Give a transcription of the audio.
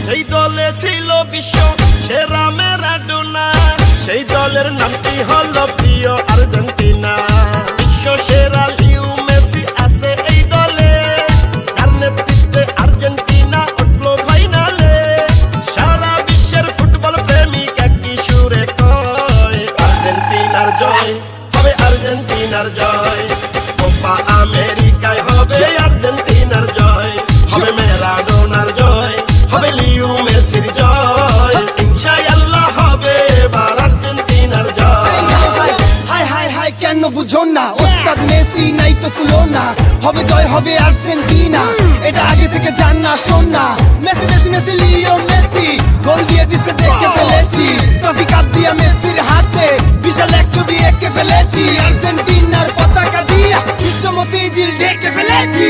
সেই দলে ছিল বিশ্ব সেরা ম্যারাডোনা, সেই দলের নামটি হলো প্রিয় আর্জেন্টিনা। বিশ্ব সেরা লিও মেসি আছে এই দলে, তার নেতৃত্বে আর্জেন্টিনা উঠলো ফাইনালে। সারা বিশ্বের ফুটবল প্রেমিক একই সুরে কয়, আর্জেন্টিনার জয় হবে, আর্জেন্টিনার জয়। কোপা আমেরিকায় হবে আর্জেন্টিনার জয়, হবে ম্যারাডোনার জয়, হবে লিও মেসির জয়। ইনশাআল্লাহ হবে এবার আর্জেন্টিনার জয়। হাই হাই হাই কেন বুঝো না, ওস্তাদ মেসি নাই তো তুলনা, হবে জয় হবে আর্জেন্টিনা, এটা আগে থেকে জান না শোন না। Messi Messi Messi Leo Messi গোল দিয়ে দিছে দেখে ফেলেছি, ট্রফি কাপ দিয়া মেসির হাতে বিশাল এক ছবি এঁকে ফেলেছি, আর্জেন্টিনার পতাকা দিয়া বিশ্বমতি জিল ঢেকে ফেলেছি।